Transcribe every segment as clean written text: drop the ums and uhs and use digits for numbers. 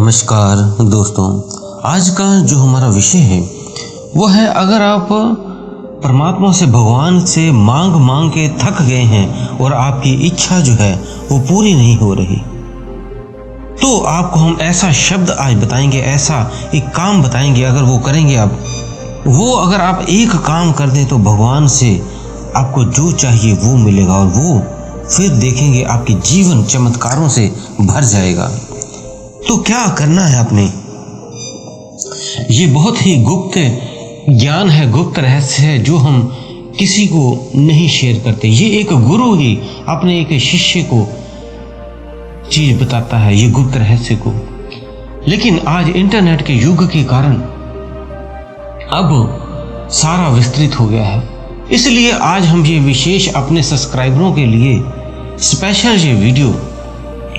नमस्कार दोस्तों, आज का जो हमारा विषय है वो है, अगर आप परमात्मा से, भगवान से मांग के थक गए हैं और आपकी इच्छा जो है वो पूरी नहीं हो रही, तो आपको हम ऐसा शब्द आज बताएंगे, ऐसा एक काम बताएंगे। अगर वो करेंगे आप, वो अगर आप एक काम कर दें तो भगवान से आपको जो चाहिए वो मिलेगा और वो फिर देखेंगे आपके जीवन चमत्कारों से भर जाएगा। तो क्या करना है आपने? ये बहुत ही गुप्त ज्ञान है, गुप्त रहस्य है जो हम किसी को नहीं शेयर करते। ये एक गुरु ही अपने एक शिष्य को चीज बताता है, ये गुप्त रहस्य को। लेकिन आज इंटरनेट के युग के कारण अब सारा विस्तृत हो गया है, इसलिए आज हम ये विशेष अपने सब्सक्राइबरों के लिए स्पेशल ये वीडियो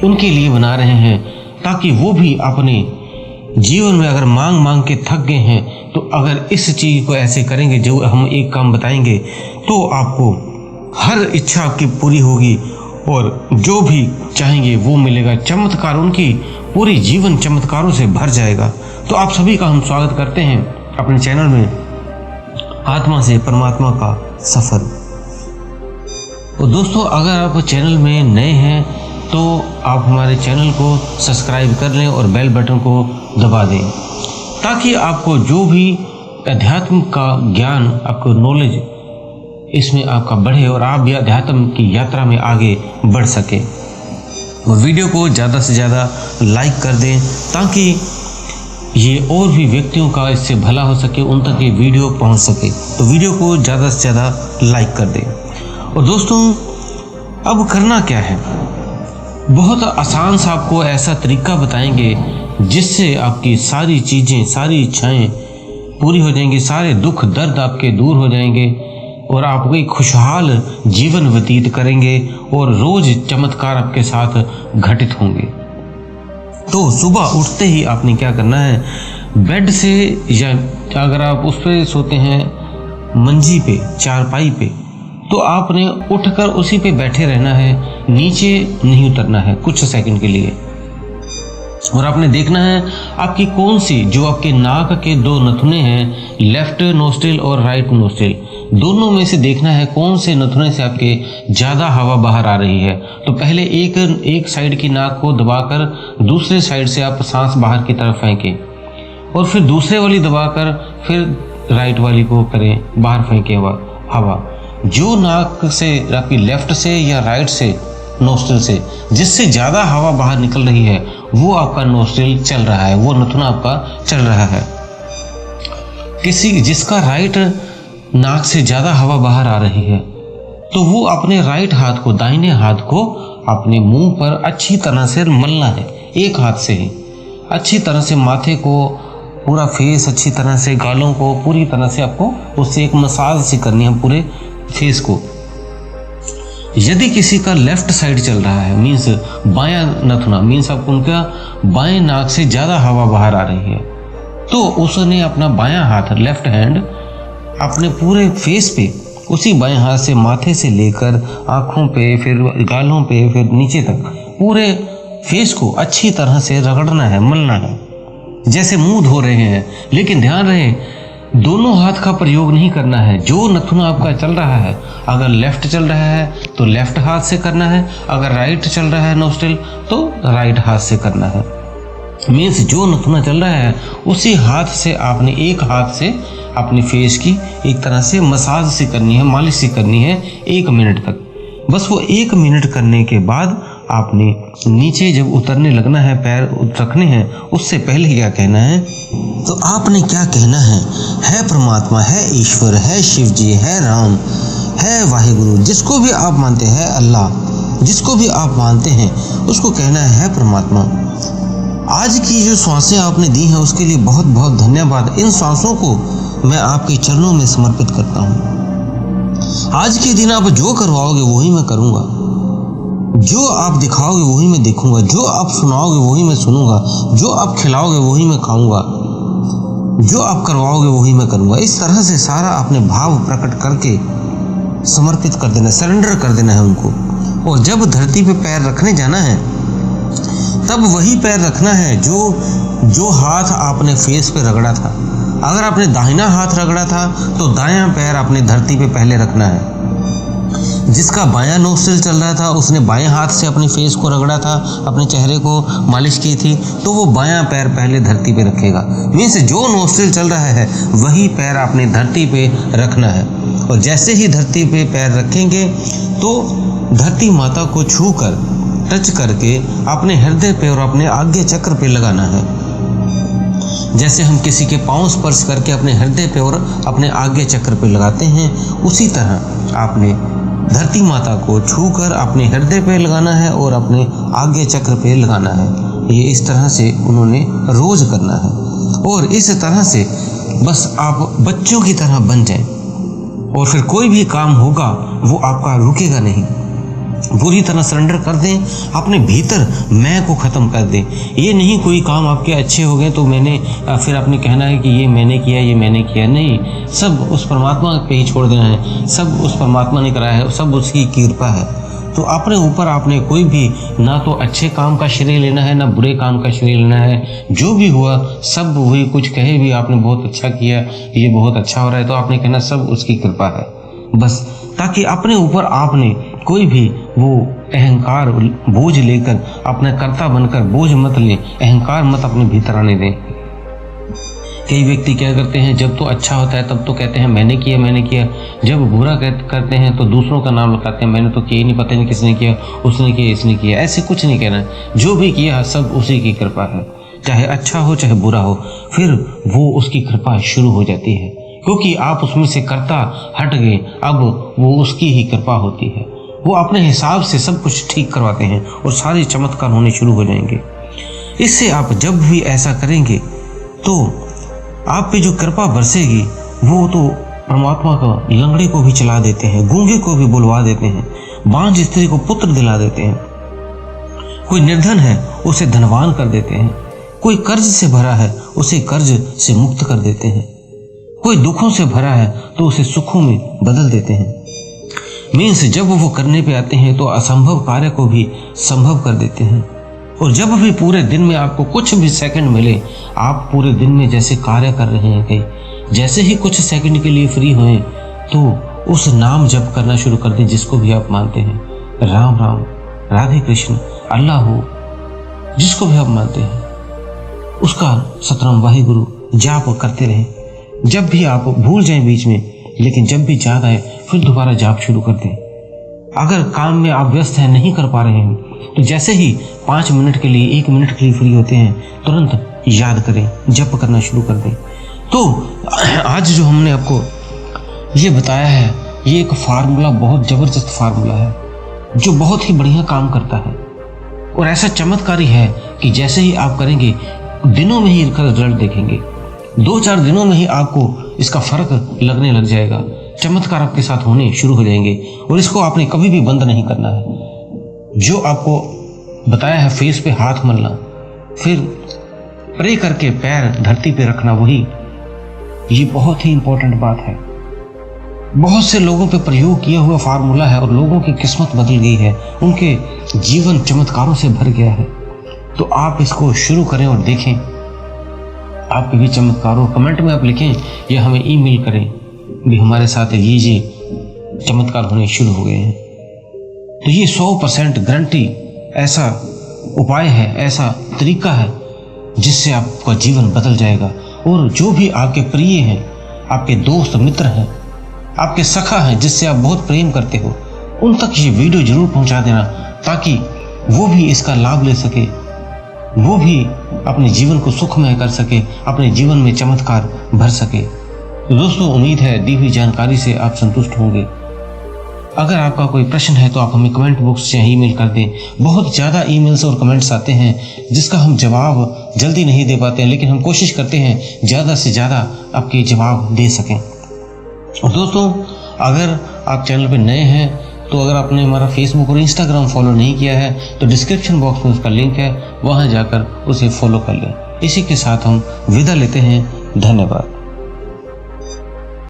उनके लिए बना रहे हैं, ताकि वो भी अपने जीवन में अगर मांग के थक गए हैं तो अगर इस चीज़ को ऐसे करेंगे, जो हम एक काम बताएंगे, तो आपको हर इच्छा आपकी पूरी होगी और जो भी चाहेंगे वो मिलेगा। चमत्कार, उनकी पूरी जीवन चमत्कारों से भर जाएगा। तो आप सभी का हम स्वागत करते हैं अपने चैनल में, आत्मा से परमात्मा का सफ़र। तो दोस्तों, अगर आप चैनल में नए हैं तो आप हमारे चैनल को सब्सक्राइब कर लें और बेल बटन को दबा दें, ताकि आपको जो भी अध्यात्म का ज्ञान, आपको नॉलेज इसमें आपका बढ़े और आप भी अध्यात्म की यात्रा में आगे बढ़ सके। और वीडियो को ज़्यादा से ज़्यादा लाइक कर दें, ताकि ये और भी व्यक्तियों का इससे भला हो सके, उन तक ये वीडियो पहुंच सके। तो वीडियो को ज़्यादा से ज़्यादा लाइक कर दें। और दोस्तों, अब करना क्या है? बहुत आसान सा आपको ऐसा तरीका बताएंगे जिससे आपकी सारी चीज़ें, सारी इच्छाएं पूरी हो जाएंगी, सारे दुख दर्द आपके दूर हो जाएंगे और आप एक खुशहाल जीवन व्यतीत करेंगे और रोज़ चमत्कार आपके साथ घटित होंगे। तो सुबह उठते ही आपने क्या करना है, बेड से, या अगर आप उस पर सोते हैं मंजी पे, चारपाई पे, तो आपने उठकर उसी पे बैठे रहना है, नीचे नहीं उतरना है कुछ सेकंड के लिए। और आपने देखना है आपकी कौन सी, जो आपके नाक के दो नथुने हैं, लेफ्ट नोस्ट्रिल और राइट नोस्ट्रिल, दोनों में से देखना है कौन से नथुने से आपके ज़्यादा हवा बाहर आ रही है। तो पहले एक साइड की नाक को दबाकर दूसरे साइड से आप सांस बाहर की तरफ फेंकें, और फिर दूसरे वाली दबाकर फिर राइट वाली को करें, बाहर फेंकें हवा। जो नाक से आपकी लेफ्ट से या राइट से नोस्ट्रिल से जिससे ज़्यादा हवा बाहर निकल रही है, वो आपका नोस्ट्रिल चल रहा है, वो नथुना आपका चल रहा है। जिसका राइट नाक से ज़्यादा हवा बाहर आ रही है, तो वो अपने राइट हाथ को, दाहिने हाथ को अपने मुंह पर अच्छी तरह से मलना है, एक हाथ से ही अच्छी तरह से, माथे को, पूरा फेस अच्छी तरह से, गालों को पूरी तरह से आपको उससे एक मसाज सी करनी है पूरे फेस को। यदि किसी का लेफ्ट साइड चल रहा है, मीन्स बायां नथुना, मीन्स आपको उनका बाएं नाक से ज़्यादा हवा बाहर आ रही है, तो उसने अपना बायां हाथ, लेफ्ट हैंड, अपने पूरे फेस पे, उसी बाएं हाथ से माथे से लेकर आँखों पे, फिर गालों पे, फिर नीचे तक पूरे फेस को अच्छी तरह से रगड़ना है, मलना है, जैसे मुंह धो रहे हैं। लेकिन ध्यान रहे, दोनों हाथ का प्रयोग नहीं करना है। जो नथुना आपका चल रहा है, अगर लेफ्ट चल रहा है तो लेफ्ट हाथ से करना है, अगर राइट चल रहा है नोस्ट्रिल तो राइट हाथ से करना है। मीन्स जो नथुना चल रहा है उसी हाथ से आपने, एक हाथ से अपनी फेस की एक तरह से मसाज सी करनी है, मालिश सी करनी है 1 मिनट तक। बस वो 1 मिनट करने के बाद आपने नीचे जब उतरने लगना है, पैर रखने हैं, उससे पहले क्या कहना है, तो आपने क्या कहना है परमात्मा, है ईश्वर, है शिव जी, है राम, है वाहिगुरु, जिसको भी आप मानते हैं, अल्लाह, जिसको भी आप मानते हैं, उसको कहना है परमात्मा, आज की जो सांसें आपने दी हैं उसके लिए बहुत बहुत धन्यवाद। इन सांसों को मैं आपके चरणों में समर्पित करता हूँ। आज के दिन आप जो करवाओगे वही मैं करूँगा, जो आप दिखाओगे वही मैं देखूंगा, जो आप सुनाओगे वही मैं सुनूंगा, जो आप खिलाओगे वही मैं खाऊंगा, जो आप करवाओगे वही मैं करूंगा। इस तरह से सारा अपने भाव प्रकट करके समर्पित कर देना, सरेंडर कर देना है उनको। और जब धरती पे पैर रखने जाना है तब वही पैर रखना है जो हाथ आपने फेस पे रगड़ा था। अगर आपने दाहिना हाथ रगड़ा था तो दायां पैर आपने धरती पे पहले रखना है। जिसका बायां नोस्ट्रिल चल रहा था उसने बाएं हाथ से अपने फेस को रगड़ा था, अपने चेहरे को मालिश की थी, तो वो बायां पैर पहले धरती पे रखेगा। मीन्स जो नोस्ट्रिल चल रहा है वही पैर आपने धरती पे रखना है। और जैसे ही धरती पे पैर रखेंगे तो धरती माता को छूकर टच करके अपने हृदय पे और अपने आज्ञा चक्र पे लगाना है। जैसे हम किसी के पांव स्पर्श करके अपने हृदय पे और अपने आज्ञा चक्र पे लगाते हैं, उसी तरह आपने धरती माता को छूकर अपने हृदय पे लगाना है और अपने आज्ञा चक्र पे लगाना है। ये इस तरह से उन्होंने रोज करना है। और इस तरह से बस आप बच्चों की तरह बन जाएं और फिर कोई भी काम होगा वो आपका रुकेगा नहीं। पूरी तरह सरेंडर कर दें, अपने भीतर मैं को ख़त्म कर दें। ये नहीं कोई काम आपके अच्छे हो गए तो मैंने फिर आपने कहना है कि ये मैंने किया, नहीं, सब उस परमात्मा पे ही छोड़ देना है। सब उस परमात्मा ने कराया है, सब उसकी कृपा है। तो अपने ऊपर आपने कोई भी ना तो अच्छे काम का श्रेय लेना है ना बुरे काम का श्रेय लेना है। जो भी हुआ सब वही, कुछ कहे भी आपने बहुत अच्छा किया, ये बहुत अच्छा हो रहा है, तो आपने कहना सब उसकी कृपा है बस, ताकि अपने ऊपर आपने कोई भी वो अहंकार बोझ लेकर अपना कर्ता बनकर बोझ मत लें, अहंकार मत अपने भीतर आने दें। कई व्यक्ति क्या करते हैं, जब तो अच्छा होता है तब तो कहते हैं मैंने किया, जब बुरा करते हैं तो दूसरों का नाम लगाते हैं, मैंने तो किया ही नहीं, पता नहीं किसने किया, उसने किया, इसने किया। ऐसे कुछ नहीं कहना है, जो भी किया सब उसी की कृपा है, चाहे अच्छा हो चाहे बुरा हो, फिर वो उसकी कृपा शुरू हो जाती है, क्योंकि आप उसमें से कर्ता हट गए, अब वो उसकी ही कृपा होती है। वो अपने हिसाब से सब कुछ ठीक करवाते हैं और सारे चमत्कार होने शुरू हो जाएंगे। इससे आप जब भी ऐसा करेंगे तो आप पे जो कृपा बरसेगी वो तो परमात्मा का लंगड़े को भी चला देते हैं, गूंगे को भी बुलवा देते हैं, बांझ स्त्री को पुत्र दिला देते हैं, कोई निर्धन है उसे धनवान कर देते हैं, कोई कर्ज से भरा है उसे कर्ज से मुक्त कर देते हैं, कोई दुखों से भरा है तो उसे सुखों में बदल देते हैं। मीन्स जब वो करने पे आते हैं तो असंभव कार्य को भी संभव कर देते हैं। और जब भी पूरे दिन में आपको कुछ भी सेकंड मिले, आप पूरे दिन में जैसे कार्य कर रहे हैं कहीं, जैसे ही कुछ सेकंड के लिए फ्री हुए तो उस नाम जप करना शुरू कर दें जिसको भी आप मानते हैं, राम राम, राधे कृष्ण, अल्लाह हो, जिसको भी आप मानते हैं उसका सतनाम वाहिगुरु जाप करते रहें। जब भी आप भूल जाएं बीच में, लेकिन जब भी याद आए फिर दोबारा जाप शुरू कर दें। अगर काम में आप व्यस्त हैं, नहीं कर पा रहे हैं, तो जैसे ही 5 मिनट के लिए 1 मिनट के लिए फ्री होते हैं तुरंत याद करें, जप करना शुरू कर दें। तो आज जो हमने आपको ये बताया है, ये एक फार्मूला, बहुत ज़बरदस्त फार्मूला है जो बहुत ही बढ़िया काम करता है और ऐसा चमत्कारी है कि जैसे ही आप करेंगे दिनों में ही इसका रिजल्ट देखेंगे। 2-4 दिनों में ही आपको इसका फर्क लगने लग जाएगा, चमत्कार आपके साथ होने शुरू हो जाएंगे। और इसको आपने कभी भी बंद नहीं करना है। जो आपको बताया है फेस पे हाथ मलना, फिर प्रे करके पैर धरती पे रखना, वही ये बहुत ही इंपॉर्टेंट बात है। बहुत से लोगों पे प्रयोग किया हुआ फार्मूला है और लोगों की किस्मत बदल गई है, उनके जीवन चमत्कारों से भर गया है। तो आप इसको शुरू करें और देखें आपके भी चमत्कार हो। कमेंट में आप लिखें या हमें ईमेल करें भी हमारे साथ ये चमत्कार होने शुरू हो गए हैं। तो ये 100% गारंटी ऐसा उपाय है, ऐसा तरीका है जिससे आपका जीवन बदल जाएगा। और जो भी आपके प्रिय हैं, आपके दोस्त मित्र हैं, आपके सखा हैं जिससे आप बहुत प्रेम करते हो, उन तक ये वीडियो जरूर पहुंचा देना ताकि वो भी इसका लाभ ले सके, वो भी अपने जीवन को सुखमय कर सके, अपने जीवन में चमत्कार भर सके। तो दोस्तों, उम्मीद है दी हुई जानकारी से आप संतुष्ट होंगे। अगर आपका कोई प्रश्न है तो आप हमें कमेंट बॉक्स से ईमेल कर दें। बहुत ज़्यादा ईमेल्स और कमेंट्स आते हैं जिसका हम जवाब जल्दी नहीं दे पाते हैं, लेकिन हम कोशिश करते हैं ज़्यादा से ज़्यादा आपके जवाब दे सकें। और दोस्तों, अगर आप चैनल पर नए हैं तो अगर आपने हमारा फेसबुक और इंस्टाग्राम फॉलो नहीं किया है तो डिस्क्रिप्शन बॉक्स में उसका लिंक है, वहाँ जाकर उसे फॉलो कर लें। इसी के साथ हम विदा लेते हैं। धन्यवाद।